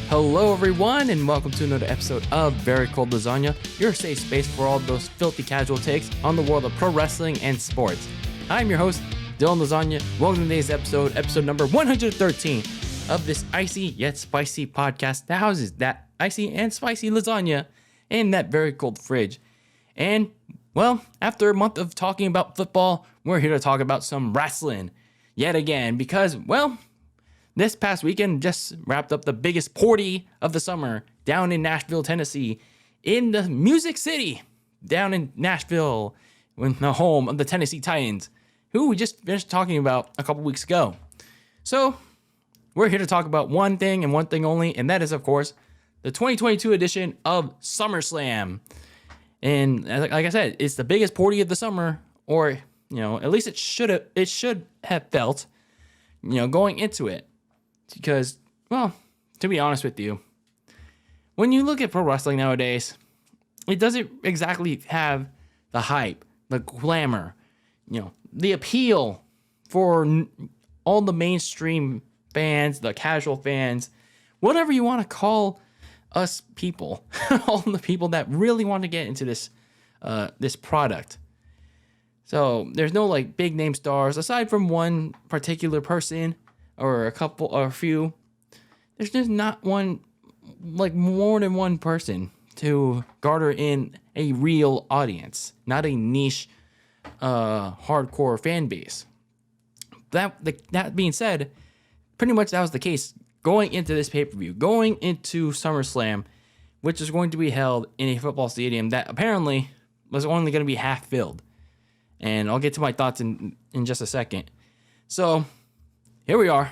Hello everyone and welcome to another episode of Very Cold Lasagna, your safe space for all those filthy casual takes on the world of pro wrestling and sports. I'm your host, DylanLasagna. Welcome to today's episode number 113 of this icy yet spicy podcast that houses that icy and spicy lasagna in that very cold fridge. And, well, after a month of talking about football, we're here to talk about some wrestling yet again because, well, this past weekend just wrapped up the biggest party of the summer down in Nashville, Tennessee, in the Music City, down in Nashville, in the home of the Tennessee Titans, who we just finished talking about a couple weeks ago. So, we're here to talk about one thing and one thing only, and that is, of course, the 2022 edition of SummerSlam. And like I said, it's the biggest party of the summer, or, you know, at least it should have felt, you know, going into it. Because, well, to be honest with you, when you look at pro wrestling nowadays, it doesn't exactly have the hype, the glamour, you know, the appeal for all the mainstream fans, the casual fans, whatever you want to call us people, all the people that really want to get into this product. So there's no like big name stars aside from one particular person or a couple or a few. There's just not one, like more than one person to garner in a real audience, not a niche, hardcore fan base. That being said, pretty much that was the case going into this pay-per-view, going into SummerSlam, which is going to be held in a football stadium that apparently was only going to be half filled. And I'll get to my thoughts in just a second. So, here we are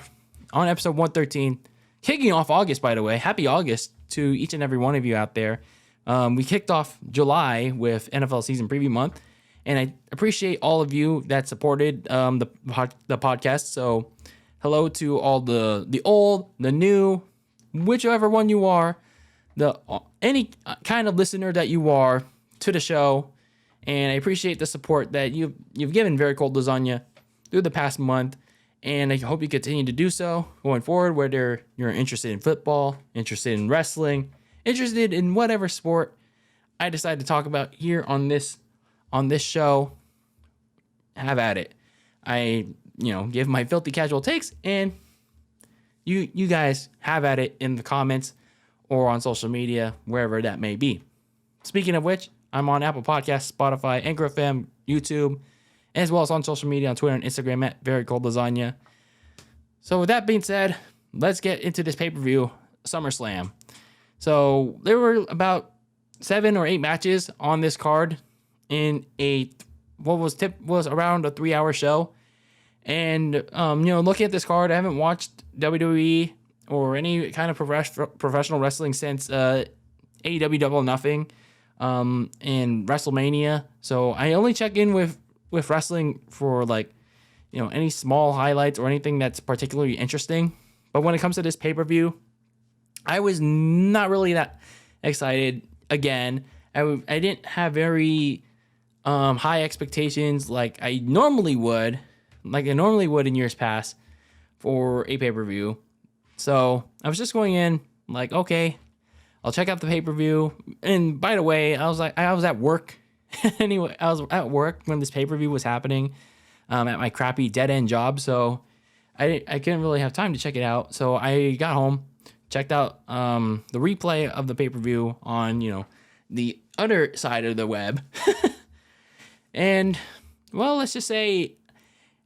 on episode 113, kicking off August, by the way. Happy August to each and every one of you out there. We kicked off July with NFL season preview month, and I appreciate all of you that supported the podcast. So hello to all the old, the new, whichever one you are, any kind of listener that you are to the show. And I appreciate the support that you've given Very Cold Lasagna through the past month. And I hope you continue to do so going forward, whether you're interested in football, interested in wrestling, interested in whatever sport I decide to talk about here on this show. Have at it. I, give my filthy casual takes, and you guys have at it in the comments or on social media, wherever that may be. Speaking of which, I'm on Apple Podcasts, Spotify, Anchor FM, YouTube, as well as on social media, on Twitter and Instagram at Very Cold Lasagna. So with that being said, let's get into this pay-per-view, SummerSlam. So there were about 7 or 8 matches on this card in what was around a 3-hour show. And, looking at this card, I haven't watched WWE or any kind of professional wrestling since AEW Double or Nothing and WrestleMania. So I only check in with wrestling for any small highlights or anything that's particularly interesting. But when it comes to this pay-per-view, I was not really that excited. Again, I didn't have very high expectations like I normally would in years past for a pay-per-view. So I was just going in like, okay, I'll check out the pay-per-view. And by the way, I was at work. Anyway, I was at work when this pay-per-view was happening at my crappy dead-end job, so I couldn't really have time to check it out. So I got home, checked out the replay of the pay-per-view on, the other side of the web. And, well, let's just say,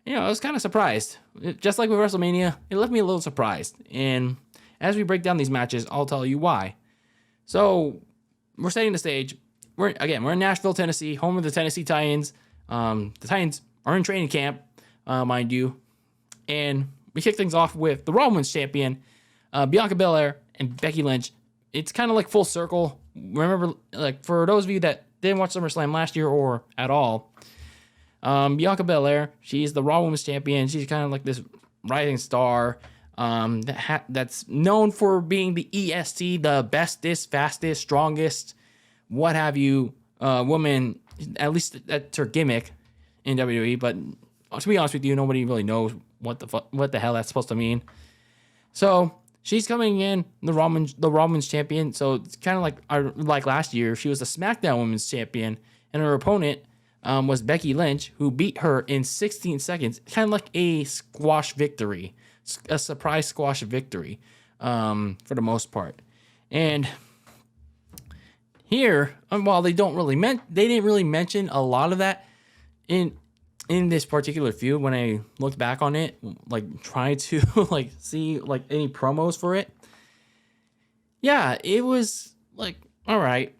I was kind of surprised. Just like with WrestleMania, it left me a little surprised. And as we break down these matches, I'll tell you why. So we're setting the stage. We're in Nashville, Tennessee, home of the Tennessee Titans. The Titans are in training camp, mind you. And we kick things off with the Raw Women's Champion, Bianca Belair and Becky Lynch. It's kind of like full circle. Remember, like for those of you that didn't watch SummerSlam last year or at all, Bianca Belair, she's the Raw Women's Champion. She's kind of like this rising star that's known for being the EST, the bestest, fastest, strongest, what have you, woman. At least that's her gimmick in WWE. But to be honest with you, nobody really knows what the hell that's supposed to mean. So she's coming in the Raw Women's Champion. So it's kind of like last year. She was the SmackDown Women's Champion, and her opponent was Becky Lynch, who beat her in 16 seconds, kind of like a squash victory, a surprise squash victory, for the most part. And here, while they didn't really mention a lot of that in this particular feud. When I looked back on it, like trying to like see like any promos for it, yeah, it was like all right.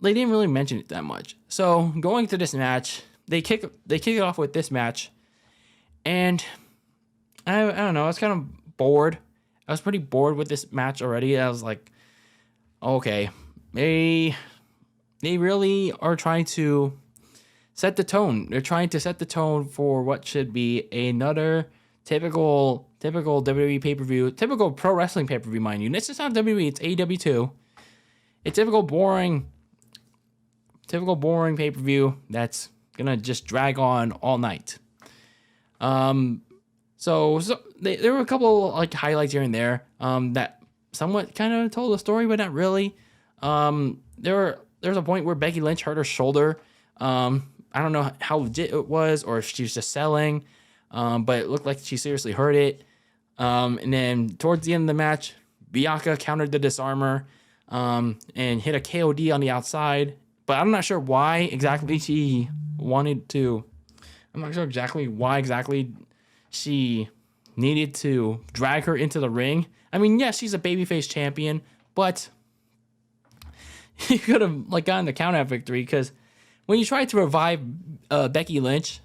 They didn't really mention it that much. So going to this match, they kick it off with this match, and I don't know. I was kind of bored. I was pretty bored with this match already. I was like, okay, they really are trying to set the tone. They're trying to set the tone for what should be another typical WWE pay-per-view, typical pro wrestling pay-per-view, mind you. This is not WWE, it's AEW too. A typical boring pay-per-view that's gonna just drag on all night. So there were a couple like highlights here and there that somewhat kind of told the story, but not really. There's a point where Becky Lynch hurt her shoulder. I don't know how legit it was or if she was just selling, but it looked like she seriously hurt it. And then towards the end of the match, Bianca countered the disarmer and hit a KOD on the outside. But I'm not sure why exactly she wanted to. I'm not sure why exactly she needed to drag her into the ring. I mean, yes, she's a babyface champion, but you could have like gotten the count out victory, because when you tried to revive Becky Lynch,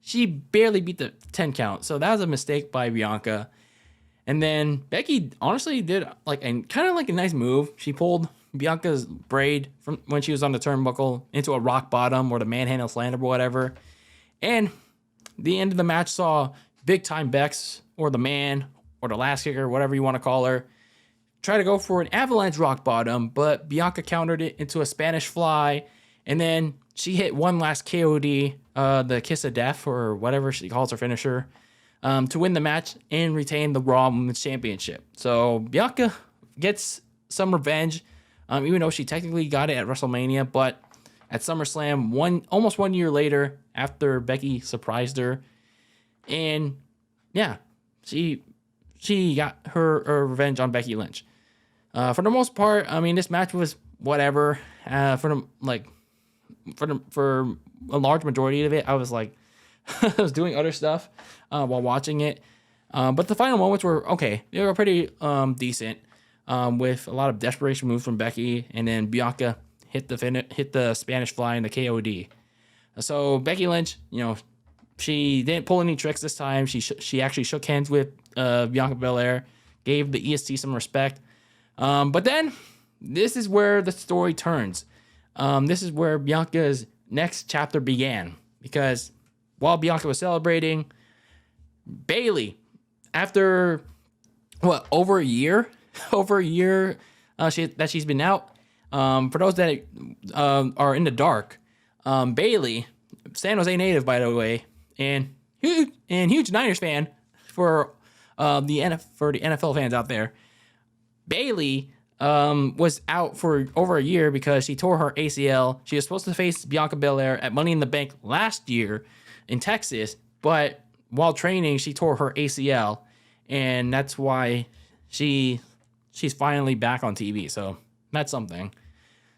she barely beat the 10 count. So that was a mistake by Bianca. And then Becky honestly did like kind of like a nice move. She pulled Bianca's braid from when she was on the turnbuckle into a rock bottom or the manhandle slam or whatever. And the end of the match saw big time Bex or the man or the last kicker, whatever you want to call her, try to go for an avalanche rock bottom, but Bianca countered it into a Spanish fly. And then she hit one last KOD, the kiss of death or whatever she calls her finisher, to win the match and retain the Raw Women's Championship. So Bianca gets some revenge, even though she technically got it at WrestleMania, but at SummerSlam, almost 1 year later, after Becky surprised her. And yeah, she got her revenge on Becky Lynch. For the most part, I mean, this match was whatever. For a large majority of it, I was like, I was doing other stuff while watching it. But the final moments were okay. They were pretty decent, with a lot of desperation moves from Becky, and then Bianca hit the Spanish fly and the KOD. So Becky Lynch, she didn't pull any tricks this time. She actually shook hands with Bianca Belair, gave the EST some respect. But then this is where the story turns. This is where Bianca's next chapter began, because while Bianca was celebrating, Bayley, after over a year that she's been out. For those that are in the dark, Bayley, San Jose native by the way, and huge Niners fan for the NFL fans out there. Bayley was out for over a year because she tore her ACL. She was supposed to face Bianca Belair at Money in the Bank last year in Texas, but while training, she tore her ACL, and that's why she's finally back on TV. So that's something.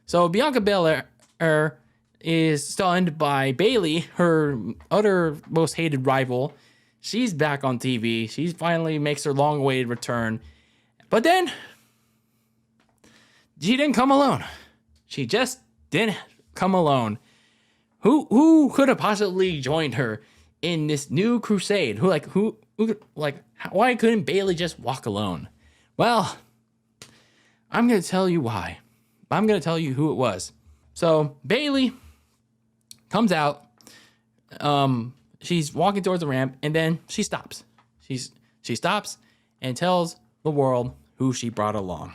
So Bianca Belair is stunned by Bayley, her other most hated rival. She's back on TV. She finally makes her long-awaited return. But then she didn't come alone. She just didn't come alone. Who could have possibly joined her in this new crusade? Why couldn't Bayley just walk alone? Well, I'm going to tell you why. I'm going to tell you who it was. So Bayley comes out. She's walking towards the ramp, and then she stops. She stops and tells the world who she brought along.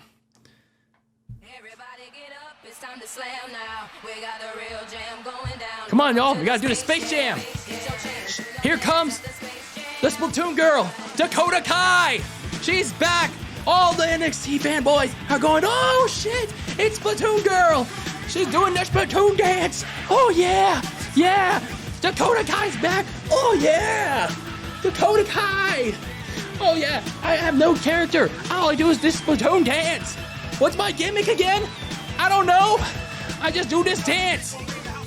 Everybody get up, it's time to slam now. We got the real jam going down. Come on, y'all. We got to do the Space Jam. Here comes the Splatoon girl, Dakota Kai. She's back. all the NXT fanboys are going, oh shit, it's Splatoon Girl. She's doing the Splatoon dance. Oh yeah, yeah. Dakota Kai's back. Oh yeah, Dakota Kai. Oh yeah, I have no character. All I do is this Splatoon dance. What's my gimmick again? I don't know. I just do this dance.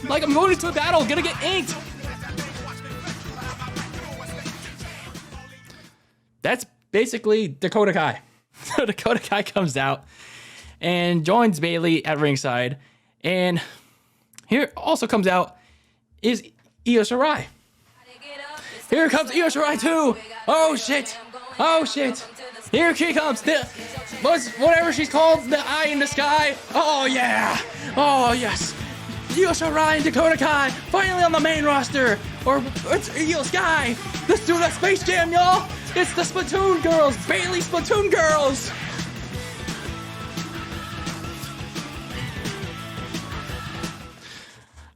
Like I'm going into a battle, gonna get inked. That's basically Dakota Kai. So Dakota Kai comes out and joins Bayley at ringside. And here also comes out is Io Shirai. Here comes Io Shirai too. Oh shit. Oh shit. Here she comes. Whatever she's called, the eye in the sky. Oh yeah. Oh yes. Io Shirai and Dakota Kai finally on the main roster. Or it's Io Sky. Let's do the Space Jam, y'all. It's the Splatoon Girls. Bayley Splatoon Girls.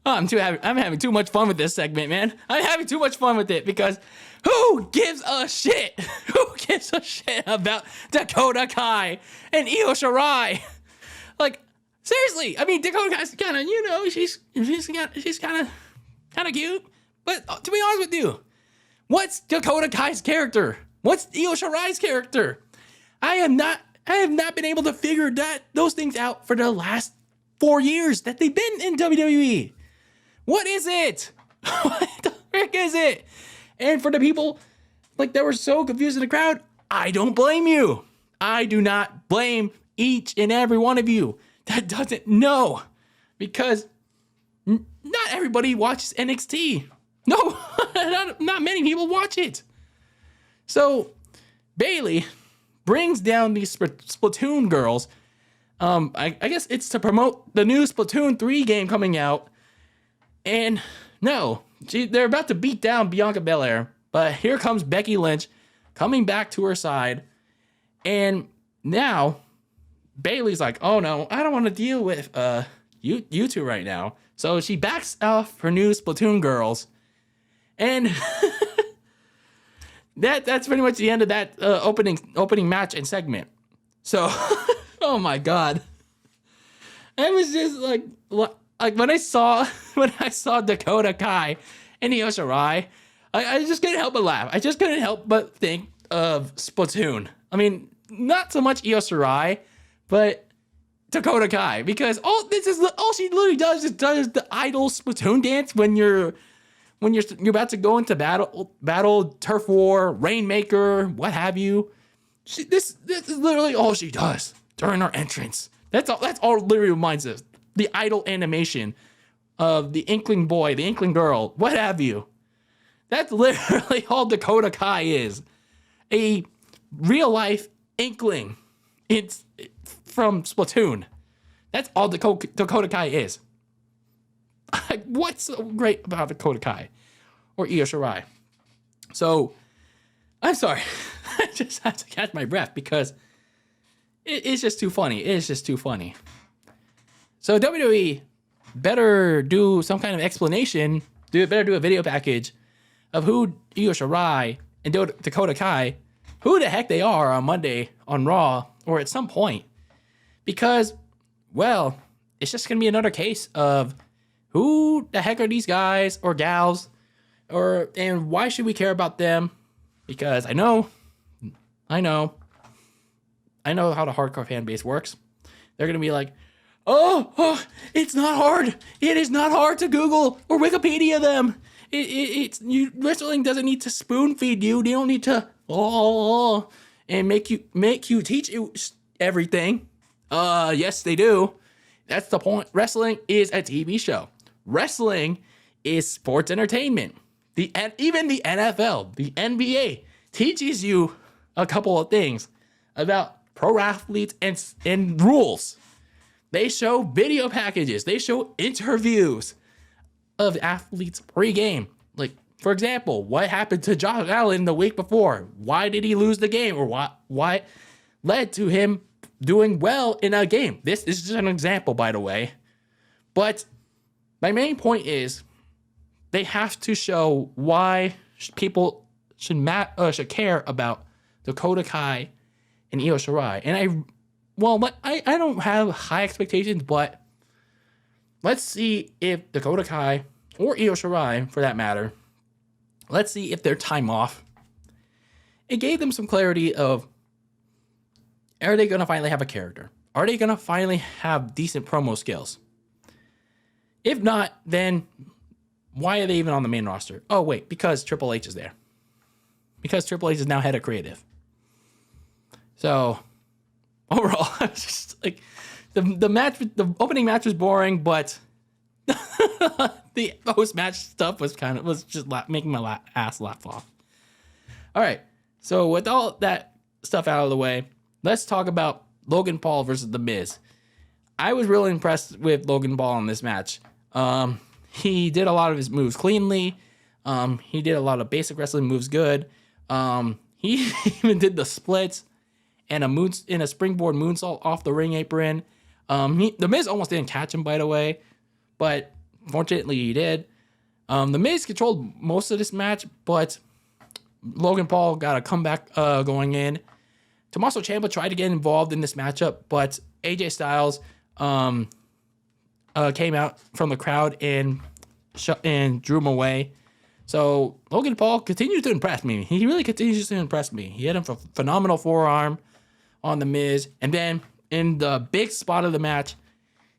Oh, I'm having too much fun with this segment, man. I'm having too much fun with it because who gives a shit? Who gives a shit about Dakota Kai and Io Shirai? Like, seriously, I mean, Dakota Kai's kind of, you know, she's kind of cute. But to be honest with you, what's Dakota Kai's character? What's Io Shirai's character? I have not been able to figure those things out for the last 4 years that they've been in WWE. What is it? What the frick is it? And for the people like that were so confused in the crowd, I don't blame you. I do not blame each and every one of you that doesn't know, because not everybody watches NXT. No, not many people watch it. So Bayley brings down these Splatoon girls. I guess it's to promote the new Splatoon 3 game coming out. And no, they're about to beat down Bianca Belair. But here comes Becky Lynch coming back to her side. And now Bayley's like, oh no, I don't want to deal with you two right now. So she backs off her new Splatoon girls. And that's pretty much the end of that opening match and segment. So, oh my god, I was just like when I saw Dakota Kai and Io Shirai, I just couldn't help but laugh. I just couldn't help but think of Splatoon. I mean, not so much Io Shirai, but Dakota Kai, because all she literally does is the idle Splatoon dance when you're about to go into battle, turf war, rainmaker, what have you. This is literally all she does during her entrance. That's all literally reminds us. The idle animation of the Inkling boy, the Inkling girl, what have you. That's literally all Dakota Kai is. A real life Inkling. It's from Splatoon. That's all Dakota Kai is. What's so great about Dakota Kai or Io Shirai? So, I'm sorry. I just had to catch my breath because it's just too funny. It's just too funny. So, WWE better do some kind of explanation. Better do a video package of who Io Shirai and Dakota Kai, who the heck they are on Monday on Raw or at some point. Because, well, it's just going to be another case of who the heck are these guys or gals, and why should we care about them? Because I know how the hardcore fan base works. They're gonna be like, oh, it's not hard. It is not hard to Google or Wikipedia them. Wrestling doesn't need to spoon feed you. They don't need to and make you teach you everything. Yes, they do. That's the point. Wrestling is a TV show. Wrestling is sports entertainment. Even the NFL, the NBA teaches you a couple of things about pro athletes and rules. They show video packages. They show interviews of athletes pre-game. Like, for example, what happened to Josh Allen the week before? Why did he lose the game? Or why led to him doing well in a game? This is just an example, by the way. But my main point is they have to show why people should care about Dakota Kai and Io Shirai. And I don't have high expectations, but let's see if Dakota Kai or Io Shirai, for that matter, let's see if their time off, it gave them some clarity of, are they going to finally have a character? Are they going to finally have decent promo skills? If not, then why are they even on the main roster? Oh, wait, because Triple H is there. Because Triple H is now head of creative. So, overall, it's just like the opening match was boring, but the post-match stuff was just making my ass laugh off. All right, so with all that stuff out of the way, let's talk about Logan Paul versus The Miz. I was really impressed with Logan Paul in this match. He did a lot of his moves cleanly. He did a lot of basic wrestling moves good. He even did the splits and a springboard moonsault off the ring apron. The Miz almost didn't catch him, by the way, but fortunately he did. The Miz controlled most of this match, but Logan Paul got a comeback going in. Tommaso Ciampa tried to get involved in this matchup, but AJ Styles came out from the crowd and drew him away. So Logan Paul continues to impress me. He really continues to impress me. He had a phenomenal forearm on The Miz. And then in the big spot of the match,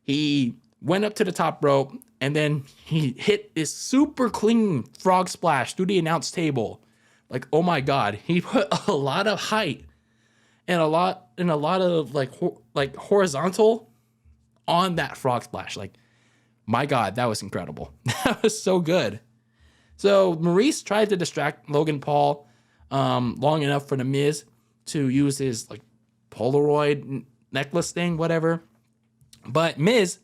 he went up to the top rope and then he hit this super clean frog splash through the announce table. Like, oh my God, he put a lot of height and a lot of like horizontal on that frog splash. Like, my God, that was incredible. That was so good. So Maurice tried to distract Logan Paul long enough for The Miz to use his like Polaroid necklace thing, whatever. But Miz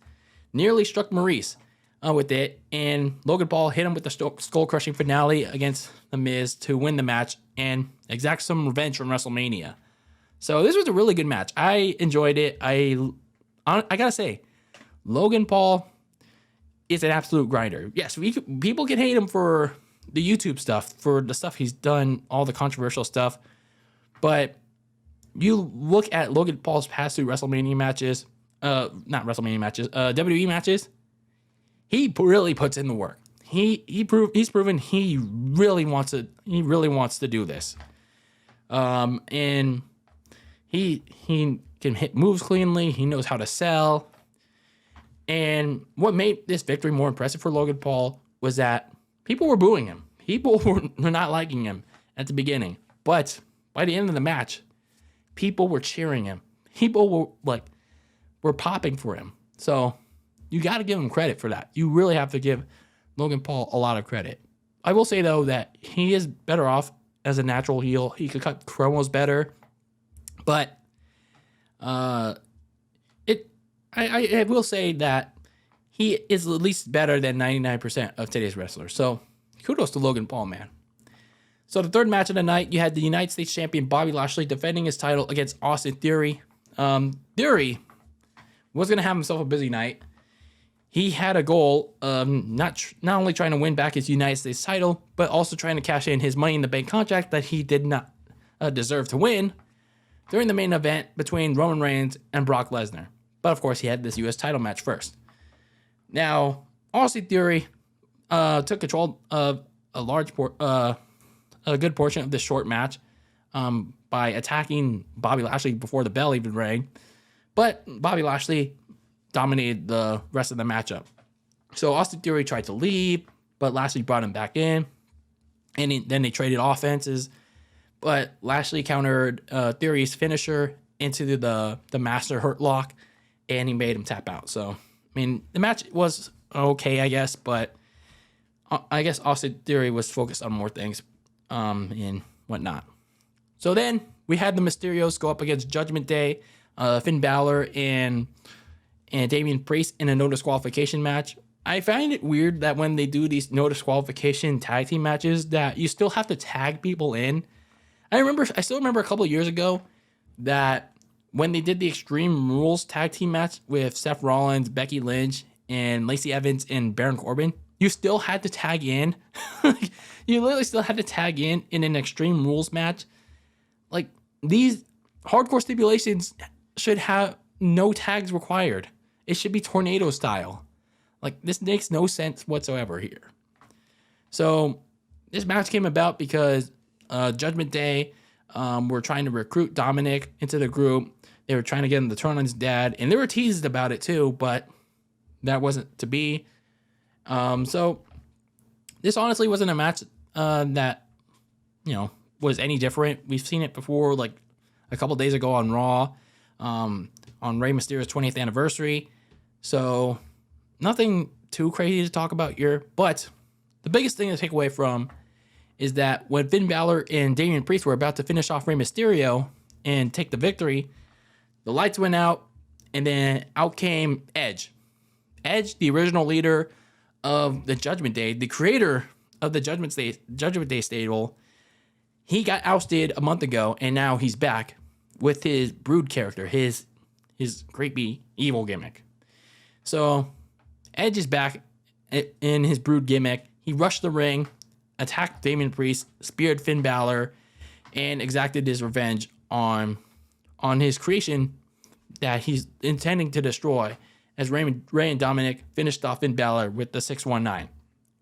nearly struck Maurice with it, and Logan Paul hit him with the skull-crushing finale against The Miz to win the match and exact some revenge from WrestleMania. So this was a really good match. I enjoyed it. I gotta say, Logan Paul is an absolute grinder. Yes, people can hate him for the YouTube stuff, for the stuff he's done, all the controversial stuff. But you look at Logan Paul's past two WrestleMania matches, not WrestleMania matches, WWE matches. He really puts in the work. He's proven he really wants to do this. And he can hit moves cleanly. He knows how to sell. And what made this victory more impressive for Logan Paul was that people were booing him. People were not liking him at the beginning. But by the end of the match, people were cheering him. People were popping for him. So you got to give him credit for that. You really have to give Logan Paul a lot of credit. I will say, though, that he is better off as a natural heel. He could cut promos better. But I will say that he is at least better than 99% of today's wrestlers. So kudos to Logan Paul, man. So the third match of the night, you had the United States champion Bobby Lashley defending his title against Austin Theory. Theory was going to have himself a busy night. He had a goal of not only trying to win back his United States title, but also trying to cash in his Money in the Bank contract that he did not deserve to win during the main event between Roman Reigns and Brock Lesnar. But of course, he had this U.S. title match first. Now, Austin Theory took control of a good portion of this short match by attacking Bobby Lashley before the bell even rang. But Bobby Lashley dominated the rest of the matchup. So Austin Theory tried to leave, but Lashley brought him back in. And then they traded offenses. But Lashley countered Theory's finisher into the Master Hurt Lock, and he made him tap out. So, I mean, the match was okay, I guess, but I guess Austin Theory was focused on more things and whatnot. So then we had the Mysterios go up against Judgment Day, Finn Balor and Damian Priest in a no disqualification match. I find it weird that when they do these no disqualification tag team matches that you still have to tag people in. I still remember a couple of years ago that when they did the Extreme Rules tag team match with Seth Rollins, Becky Lynch, and Lacey Evans and Baron Corbin, you still had to tag in. You literally still had to tag in an Extreme Rules match. Like, these hardcore stipulations should have no tags required. It should be tornado style. Like, this makes no sense whatsoever here. So this match came about because Judgment Day were trying to recruit Dominic into the group. They were trying to get him to turn on his dad, and they were teased about it too, but that wasn't to be. So this honestly wasn't a match that, was any different. We've seen it before, like a couple days ago on Raw, on Rey Mysterio's 20th anniversary. So nothing too crazy to talk about here, but the biggest thing to take away from is that when Finn Balor and Damian Priest were about to finish off Rey Mysterio and take the victory, the lights went out, and then out came Edge. Edge, the original leader of the Judgment Day, the creator of the Judgment Day stable, he got ousted a month ago, and now he's back with his Brood character, his creepy evil gimmick. So Edge is back in his Brood gimmick. He rushed the ring, attacked Damian Priest, speared Finn Balor, and exacted his revenge on his creation that he's intending to destroy, as Rey and Dominic finished off Finn Balor with the 619.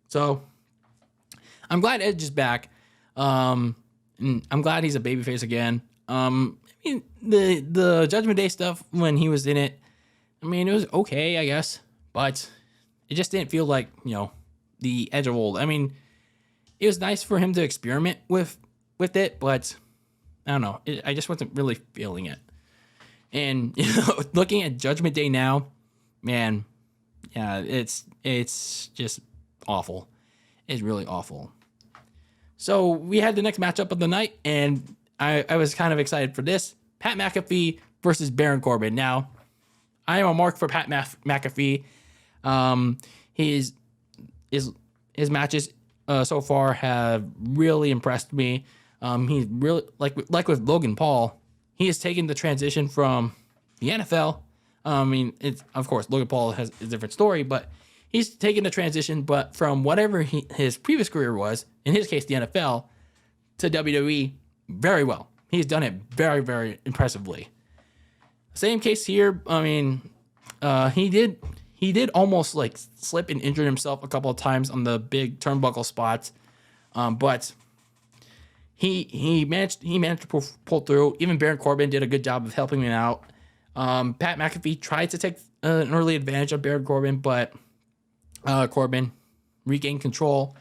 So I'm glad Edge is back. And I'm glad he's a babyface again. I mean, the Judgment Day stuff when he was in it, I mean, it was okay, I guess, but it just didn't feel like, the Edge of old. I mean, it was nice for him to experiment with it, but I don't know. I just wasn't really feeling it. And looking at Judgment Day now, man, yeah, it's just awful. It's really awful. So we had the next matchup of the night, and I was kind of excited for this. Pat McAfee versus Baron Corbin. Now, I am a mark for Pat McAfee. His matches so far have really impressed me. He's really like with Logan Paul. He has taken the transition from the NFL. I mean, it's of course Logan Paul has a different story, but he's taken the transition, but from whatever his previous career was, in his case the NFL, to WWE very well. He's done it very, very impressively. Same case here. I mean, he did almost like slip and injure himself a couple of times on the big turnbuckle spots, but he managed to pull through. Even Baron Corbin did a good job of helping him out. Pat McAfee tried to take an early advantage of Baron Corbin, but Corbin regained control.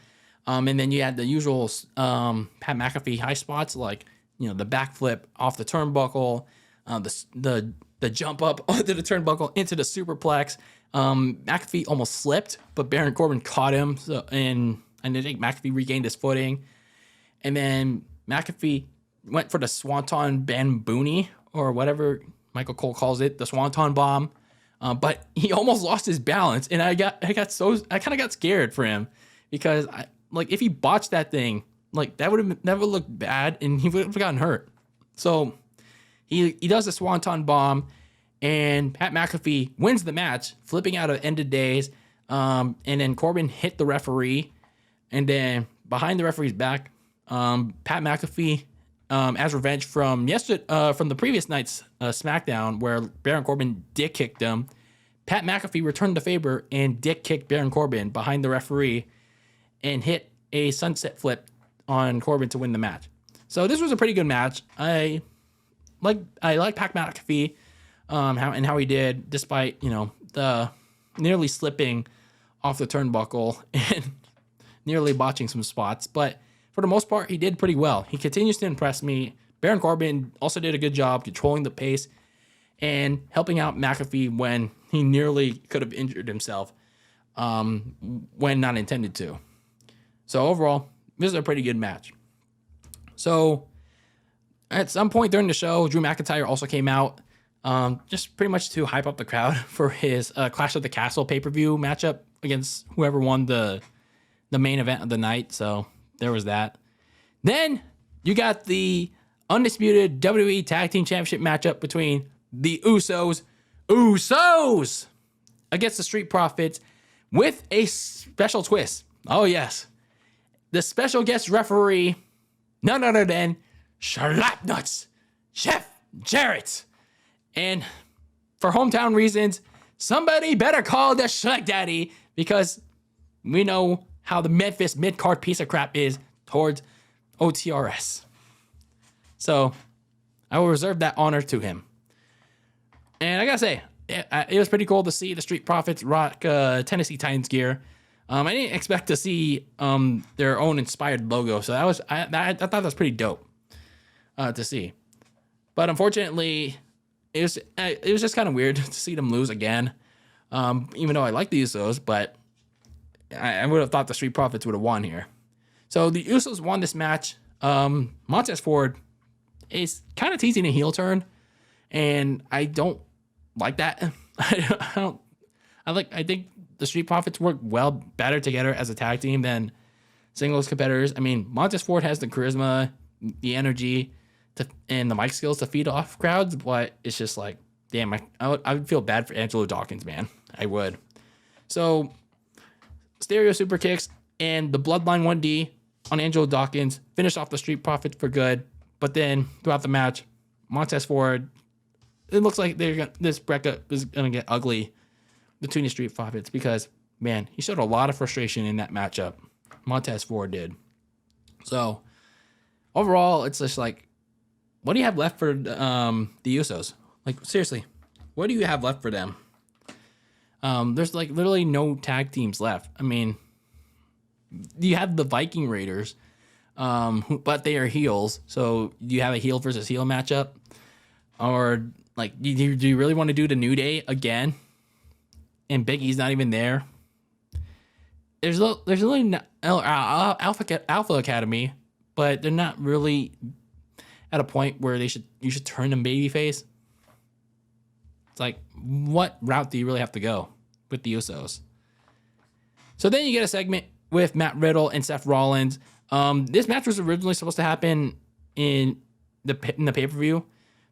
And then you had the usual Pat McAfee high spots, like the backflip off the turnbuckle, the jump up onto the turnbuckle into the superplex. McAfee almost slipped, but Baron Corbin caught him, and I think McAfee regained his footing. And then McAfee went for the Swanton Bambooni, or whatever Michael Cole calls it, the Swanton Bomb. But he almost lost his balance, and I kind of got scared for him, because if he botched that thing, that would have never looked bad, and he would have gotten hurt. So he does the Swanton Bomb, and Pat McAfee wins the match, flipping out of End of Days. And then Corbin hit the referee, and then behind the referee's back, Pat McAfee, as revenge from the previous night's SmackDown, where Baron Corbin dick kicked him, Pat McAfee returned the favor and dick kicked Baron Corbin behind the referee and hit a sunset flip on Corbin to win the match. So this was a pretty good match. I like Pat McAfee, how he did, despite the nearly slipping off the turnbuckle and nearly botching some spots, but for the most part, he did pretty well. He continues to impress me. Baron Corbin also did a good job controlling the pace and helping out McAfee when he nearly could have injured himself, when not intended to. So overall, this is a pretty good match. So at some point during the show, Drew McIntyre also came out, just pretty much to hype up the crowd for his Clash of the Castle pay-per-view matchup against whoever won the main event of the night. So there was that. Then you got the undisputed WWE Tag Team Championship matchup between the Usos against the Street Profits with a special twist. Oh, yes. The special guest referee, none other than Slapnuts, Jeff Jarrett. And for hometown reasons, somebody better call the Shrek Daddy, because we know how the Memphis mid-card piece of crap is towards OTRS. So I will reserve that honor to him. And I gotta say, it was pretty cool to see the Street Profits rock Tennessee Titans gear. I didn't expect to see their own inspired logo, so I thought that was pretty dope to see. But unfortunately, it was just kind of weird to see them lose again. Even though I like the Usos, but I would have thought the Street Profits would have won here. So the Usos won this match. Montez Ford is kind of teasing a heel turn, and I don't like that. I think the Street Profits work better together as a tag team than singles competitors. I mean, Montez Ford has the charisma, the energy, and the mic skills to feed off crowds, but it's just like, damn, I would feel bad for Angelo Dawkins, man. I would. So, stereo super kicks and the Bloodline 1D on Angelo Dawkins finish off the Street Profits for good. But then throughout the match, Montez Ford, it looks like this breakup is gonna get ugly between the Street Profits, because, man, he showed a lot of frustration in that matchup. Montez Ford did. So overall, it's just like, what do you have left for the Usos? Like, seriously, what do you have left for them? There's like literally no tag teams left. I mean, you have the Viking Raiders, but they are heels. So do you have a heel versus heel matchup? Or like, do you really want to do the New Day again? And Big E's not even there. There's really not, Alpha Academy, but they're not really at a point where you should turn them babyface. It's like, what route do you really have to go with the Usos? So then you get a segment with Matt Riddle and Seth Rollins. This match was originally supposed to happen in the pay-per-view,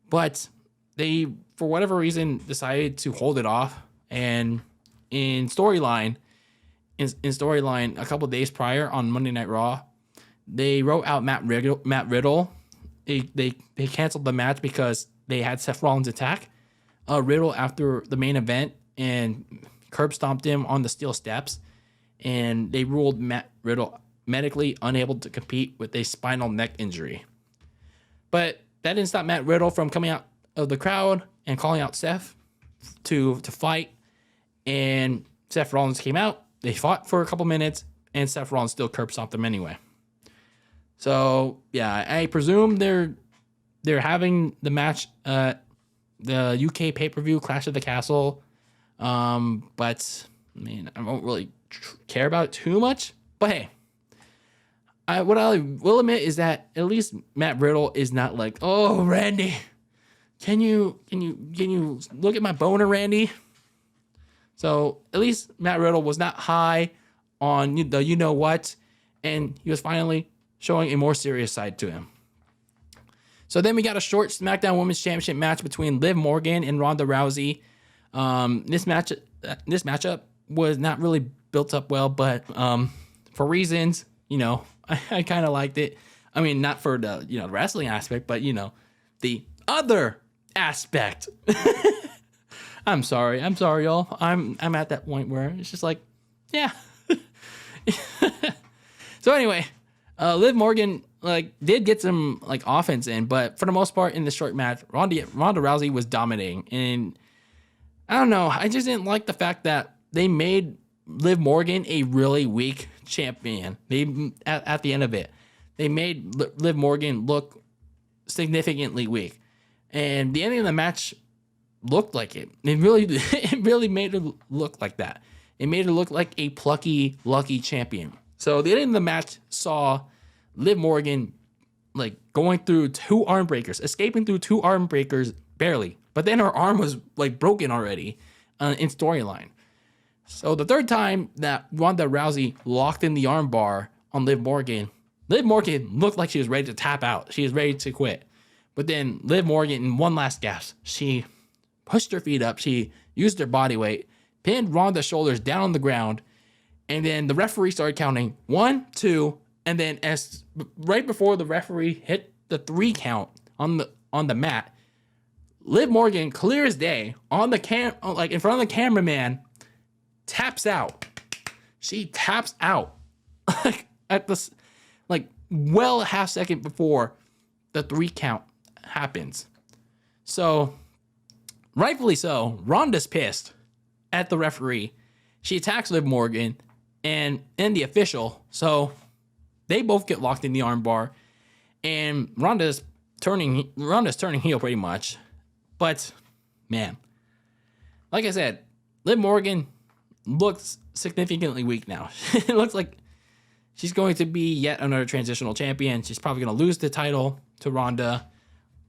but they, for whatever reason, decided to hold it off. And in storyline, a couple of days prior on Monday Night Raw, they wrote out Matt Riddle. They canceled the match because they had Seth Rollins attack Riddle after the main event and curb stomped him on the steel steps, and they ruled Matt Riddle medically unable to compete with a spinal neck injury. But that didn't stop Matt Riddle from coming out of the crowd and calling out Seth to fight. And Seth Rollins came out. They fought for a couple minutes, and Seth Rollins still curb stomped him anyway. So yeah, I presume they're having the match the UK pay-per-view Clash of the Castle, but I mean, I don't really care about it too much. But hey, what I will admit is that at least Matt Riddle is not like, oh, Randy, can you look at my boner, Randy? So at least Matt Riddle was not high on the you know what, and he was finally showing a more serious side to him. So then we got a short SmackDown Women's Championship match between Liv Morgan and Ronda Rousey. This matchup was not really built up well, but for reasons, I kind of liked it. I mean, not for the the wrestling aspect, but the other aspect. I'm sorry, y'all. I'm at that point where it's just like, yeah. So anyway, Liv Morgan did get some offense in, but for the most part in the short match, Ronda Rousey was dominating, and I don't know. I just didn't like the fact that they made Liv Morgan a really weak champion. They at the end of it, they made Liv Morgan look significantly weak, and the ending of the match looked like it. It really made her look like that. It made her look like a plucky, lucky champion. So the ending of the match saw Liv Morgan going through two arm breakers, escaping through two arm breakers barely, but then her arm was broken already in storyline. So the third time that Ronda Rousey locked in the arm bar on Liv Morgan looked like she was ready to tap out. She was ready to quit. But then Liv Morgan, in one last gasp, she pushed her feet up. She used her body weight, pinned Ronda's shoulders down on the ground, and then the referee started counting 1, 2, and then right before the referee hit the 3 count on the mat, Liv Morgan, clear as day, on the like in front of the cameraman, taps out. She taps out like at this, like well a half second before the 3 count happens. So, rightfully so, Ronda's pissed at the referee. She attacks Liv Morgan and the official. So, they both get locked in the armbar, and Ronda's turning heel pretty much. But, man, like I said, Liv Morgan looks significantly weak now. It looks like she's going to be yet another transitional champion. She's probably going to lose the title to Ronda,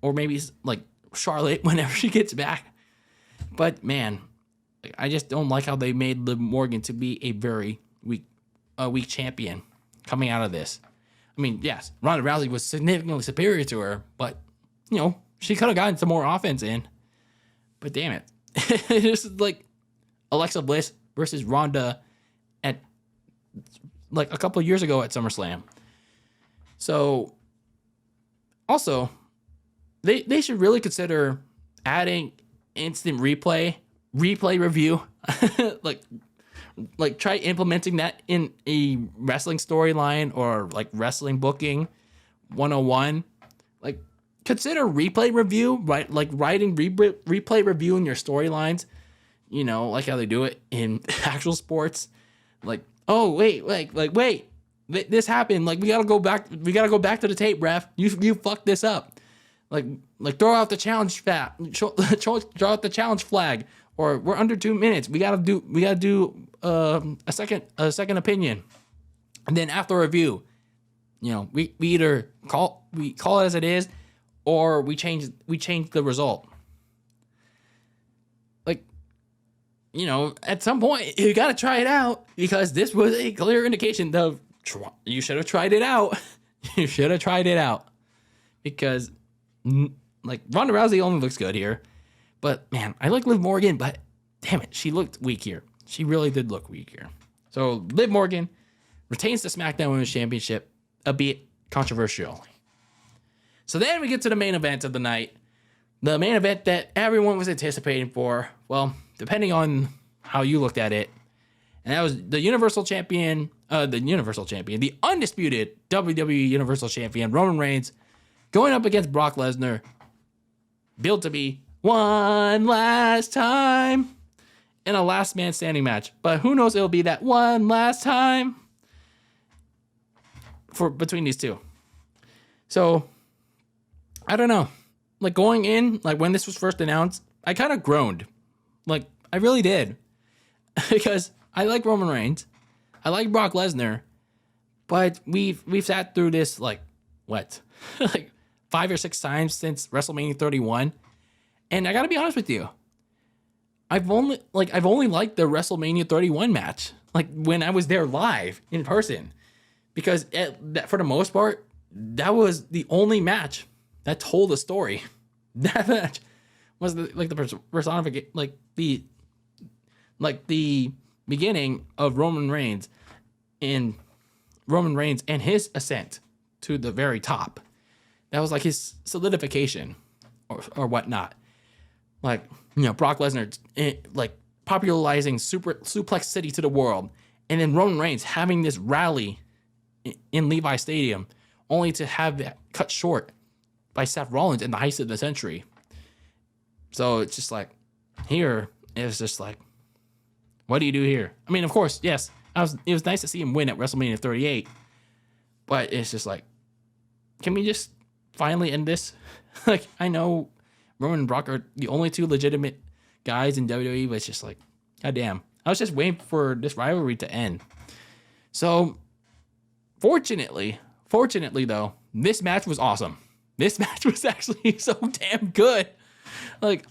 or maybe like Charlotte whenever she gets back. But, man, I just don't like how they made Liv Morgan to be a very weak champion coming out of this. I mean, yes, Ronda Rousey was significantly superior to her, but, you know, she could have gotten some more offense in. But damn it. This is like Alexa Bliss versus Ronda at like a couple of years ago at SummerSlam. So also, they should really consider adding instant replay review. like try implementing that in a wrestling storyline or like wrestling booking 101. Like, consider replay review, right? Like writing replay review in your storylines, you know, like how they do it in actual sports. Like, oh, wait, this happened. Like, we gotta go back to the tape, ref. You fucked this up. Like throw out the challenge throw out the challenge flag, or we're under 2 minutes. We gotta do a second opinion, and then after review, you know, we either call it as it is, or we change the result. Like, you know, at some point you gotta try it out, because this was a clear indication of you should have tried it out. You should have tried it out, because like Ronda Rousey only looks good here, but man, I like Liv Morgan, but damn it, she looked weak here. She really did look weak here. So Liv Morgan retains the SmackDown Women's Championship, albeit controversially. So then we get to the main event of the night. The main event that everyone was anticipating for, well, depending on how you looked at it. And that was the the undisputed WWE Universal Champion, Roman Reigns, going up against Brock Lesnar, billed to be one last time in a last man standing match. But who knows, it'll be that one last time for between these two. So, I don't know. Like, going in, like when this was first announced, I kind of groaned. Like, I really did. Because I like Roman Reigns. I like Brock Lesnar. But we've sat through this, like, what? Like 5 or 6 times since WrestleMania 31. And I gotta be honest with you. I've only liked the WrestleMania 31 match. Like, when I was there live in person. Because for the most part, that was the only match that told a story. That match was the personification, the beginning of Roman Reigns and his ascent to the very top. That was like his solidification or whatnot. Like, you know, Brock Lesnar like popularizing Suplex City to the world, and then Roman Reigns having this rally in Levi Stadium, only to have that cut short by Seth Rollins in the heist of the century. So it's just like, here, it's just like, what do you do here? I mean, of course, yes, it was nice to see him win at WrestleMania 38, but it's just like, can we just finally end this? Like, I know Roman and Brock are the only 2 legitimate guys in WWE, but it's just like, goddamn. I was just waiting for this rivalry to end. So, fortunately though, this match was awesome. This match was actually so damn good. Like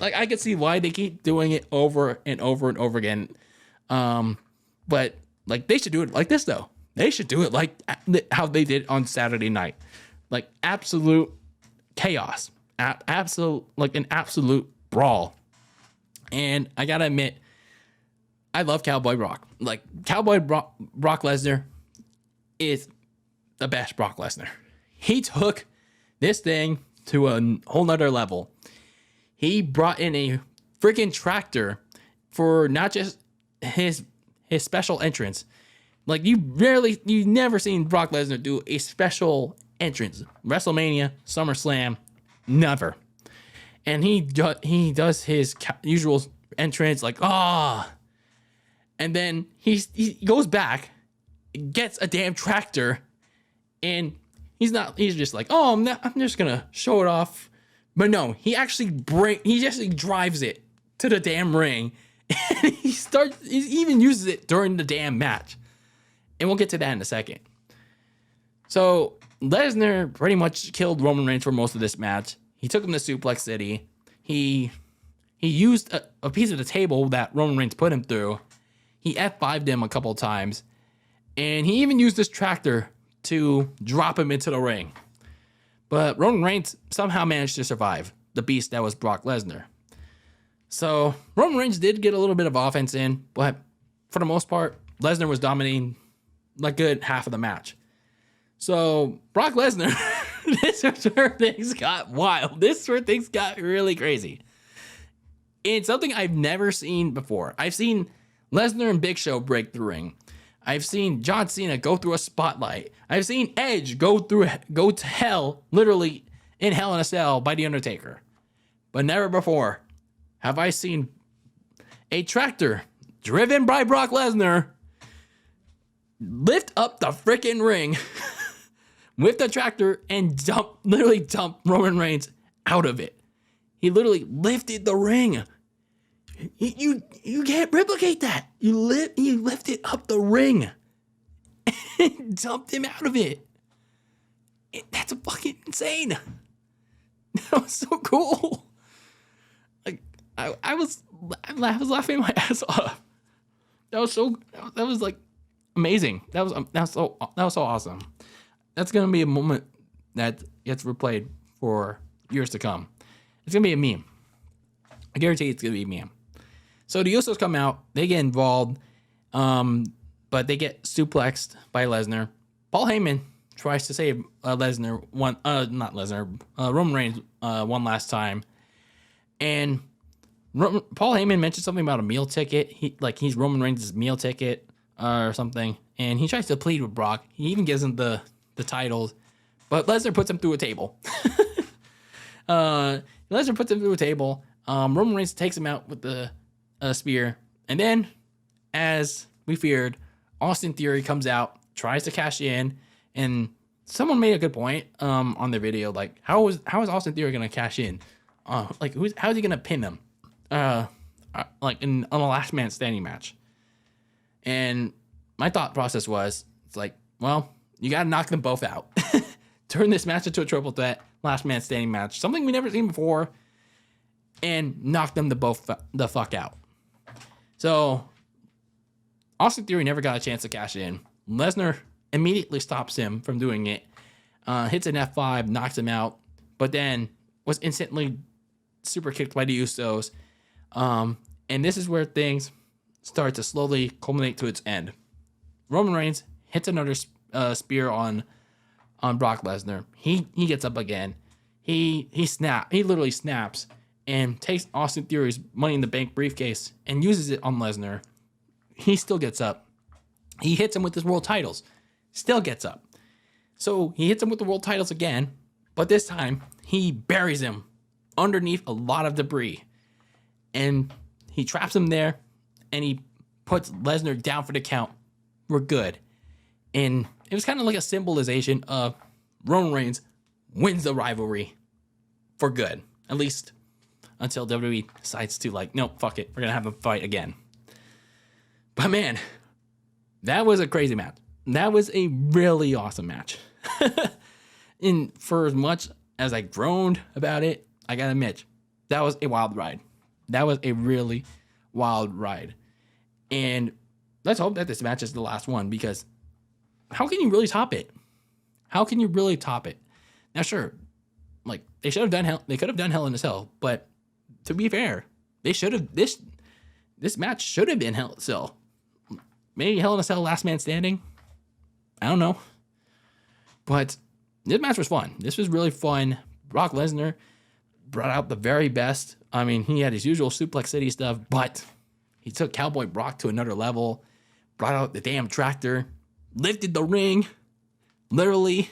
I could see why they keep doing it over and over and over again. But like, they should do it like this though. They should do it like how they did on Saturday night. Like, absolute chaos. An absolute brawl. And I gotta admit, I love Cowboy Brock. Like, Brock Lesnar is the best Brock Lesnar. He took this thing to a whole nother level. he brought in a freaking tractor for not just his special entrance. Like, you never seen Brock Lesnar do a special entrance. WrestleMania, SummerSlam, never. And he does his usual entrance, like, and then he goes back, gets a damn tractor, and he's just like, I'm just gonna show it off. But no, he actually drives it to the damn ring, and he even uses it during the damn match. And we'll get to that in a second. So Lesnar pretty much killed Roman Reigns for most of this match. He took him to Suplex City. He used a piece of the table that Roman Reigns put him through. He F5'd him a couple times. And he even used this tractor to drop him into the ring. But Roman Reigns somehow managed to survive the beast that was Brock Lesnar. So Roman Reigns did get a little bit of offense in, but for the most part, Lesnar was dominating like good half of the match. So Brock Lesnar, this is where things got wild. This is where things got really crazy. It's something I've never seen before. I've seen Lesnar and Big Show break the ring. I've seen John Cena go through a spotlight. I've seen Edge go to hell, literally in Hell in a Cell by The Undertaker. But never before have I seen a tractor driven by Brock Lesnar lift up the freaking ring with the tractor and literally dump Roman Reigns out of it. He literally lifted the ring. You can't replicate that. You lifted up the ring and dumped him out of it. That's fucking insane. That was so cool. Like I was laughing my ass off. That was like amazing. That was so awesome. That's gonna be a moment that gets replayed for years to come. It's gonna be a meme. I guarantee it's gonna be a meme. So the Usos come out, they get involved, but they get suplexed by Lesnar. Paul Heyman tries to save Roman Reigns one last time, and Paul Heyman mentioned something about a meal ticket. He's Roman Reigns' meal ticket or something, and he tries to plead with Brock. He even gives him the titles, but Lesnar puts him through a table. Lesnar puts him through a table. Roman Reigns takes him out with the spear, and then, as we feared, Austin Theory comes out, tries to cash in, and someone made a good point on the video, like how is Austin Theory gonna cash in? How's he gonna pin him? On a last man standing match? And my thought process was, it's like, well, you gotta knock them both out. Turn this match into a triple threat, last man standing match, something we never seen before, and knock them the fuck out. So Austin Theory never got a chance to cash in. Lesnar immediately stops him from doing it, hits an F5, knocks him out, but then was instantly super kicked by the Usos. And this is where things start to slowly culminate to its end. Roman Reigns hits another spear on Brock Lesnar. He gets up again. He literally snaps and takes Austin Theory's Money in the Bank briefcase and uses it on Lesnar. He still gets up. He hits him with his world titles. Still gets up. So he hits him with the world titles again, but this time he buries him underneath a lot of debris. And he traps him there, and he puts Lesnar down for the count. We're good. And it was kind of like a symbolization of Roman Reigns wins the rivalry for good. At least until WWE decides to, like, no, fuck it. We're going to have a fight again. But man, that was a crazy match. That was a really awesome match. And for as much as I groaned about it, I gotta admit, that was a wild ride. That was a really wild ride. And let's hope that this match is the last one, because how can you really top it? How can you really top it? Now, sure, like they could have done Hell in a Cell, but to be fair, they should have this match should have been Hell in a Cell. Maybe Hell in a Cell last man standing. I don't know. But this match was fun. This was really fun. Brock Lesnar brought out the very best. I mean, he had his usual Suplex City stuff, but he took Cowboy Brock to another level, brought out the damn tractor, lifted the ring, literally.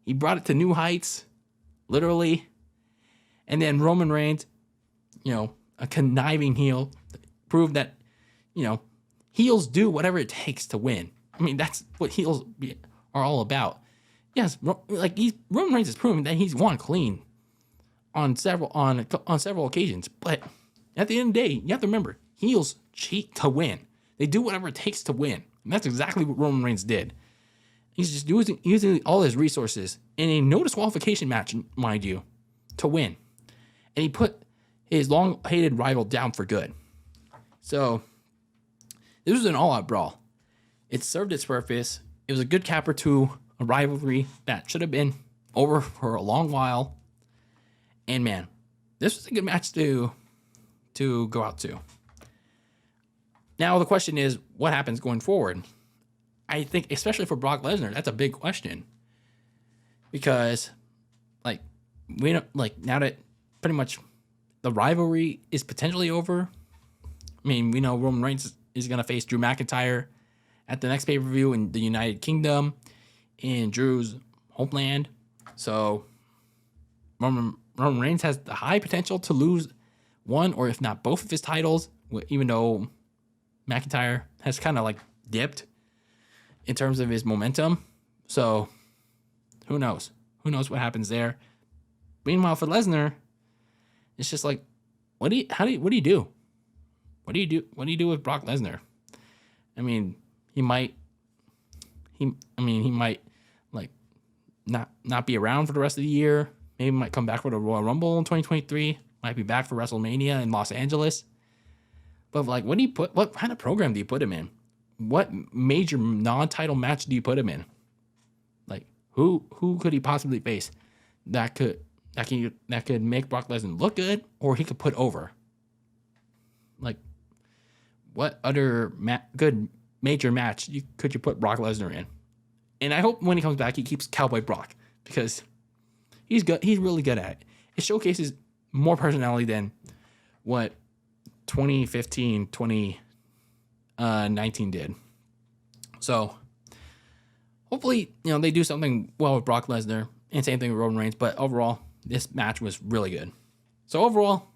He brought it to new heights, literally. And then Roman Reigns, a conniving heel, proved that, heels do whatever it takes to win. I mean, that's what heels are all about. Yes, Roman Reigns has proven that he's won clean on several occasions. But at the end of the day, you have to remember, heels cheat to win. They do whatever it takes to win. And that's exactly what Roman Reigns did. He's just using all his resources in a no disqualification match, mind you, to win. And he put his long-hated rival down for good. So, this was an all-out brawl. It served its purpose. It was a good capper to a rivalry that should have been over for a long while. And man, this was a good match to go out to. Now, the question is, what happens going forward? I think, especially for Brock Lesnar, that's a big question. Because, we don't, now that pretty much the rivalry is potentially over. I mean, we know Roman Reigns is going to face Drew McIntyre at the next pay-per-view in the United Kingdom, in Drew's homeland. So, Roman Reigns has the high potential to lose one or if not both of his titles, even though McIntyre has kind of dipped in terms of his momentum. So, who knows? Who knows what happens there? Meanwhile, for Lesnar, it's just what do you do? What do you do with Brock Lesnar? I mean, he might not be around for the rest of the year. Maybe might come back for the Royal Rumble in 2023. Might be back for WrestleMania in Los Angeles. But what kind of program do you put him in? What major non-title match do you put him in? Who could he possibly face that could make Brock Lesnar look good, or he could put over? What other good major match could you put Brock Lesnar in? And I hope when he comes back, he keeps Cowboy Brock, because he's good. He's really good at it. It showcases more personality than what 2015, 2019 did. So hopefully, they do something well with Brock Lesnar, and same thing with Roman Reigns. But overall, this match was really good. So overall,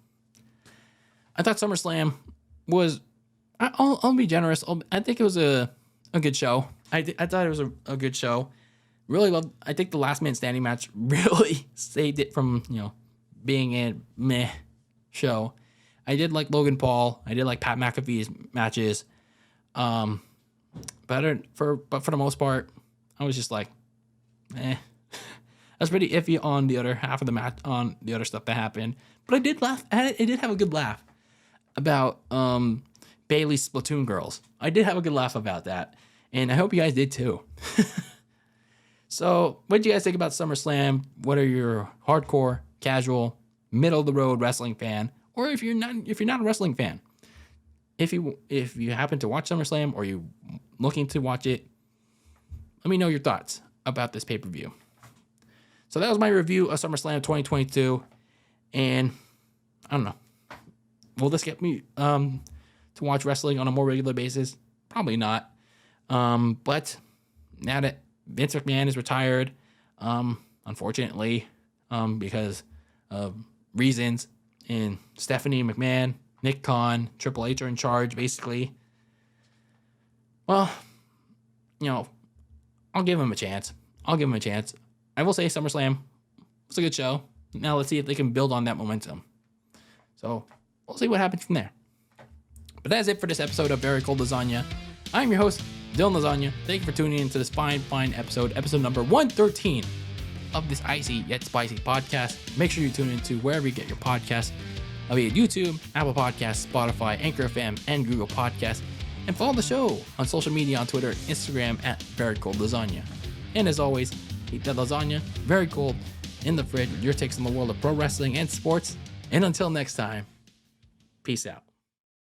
I thought SummerSlam was, I'll be generous, I think it was a good show. I thought it was a good show. Really loved, I think the last man standing match really saved it from, being a meh show. I did like Logan Paul. I did like Pat McAfee's matches. But for the most part, I was just I was pretty iffy on the other half of the match, on the other stuff that happened. But I did laugh. I did have a good laugh about Bayley's Splatoon girls. I did have a good laugh about that, and I hope you guys did too. So, what do you guys think about SummerSlam? What are your hardcore, casual, middle of the road wrestling fan, or if you're not a wrestling fan, if you happen to watch SummerSlam or you looking to watch it, let me know your thoughts about this pay-per-view. So that was my review of SummerSlam 2022, and I don't know. Will this get me to watch wrestling on a more regular basis? Probably not. But now that Vince McMahon is retired, unfortunately, because of reasons, and Stephanie McMahon, Nick Khan, Triple H are in charge, basically. Well, I'll give him a chance. I will say SummerSlam was a good show. Now let's see if they can build on that momentum. So we'll see what happens from there. But that's it for this episode of Very Cold Lasagna. I'm your host, DylanLasagna. Thank you for tuning in to this fine episode number 113 of this icy yet spicy podcast. Make sure you tune into wherever you get your podcasts, be it YouTube, Apple Podcasts, Spotify, Anchor FM, and Google Podcasts. And follow the show on social media, on Twitter and Instagram at Very Cold Lasagna. And as always, keep that lasagna very cold in the fridge with your takes on the world of pro wrestling and sports. And until next time, peace out.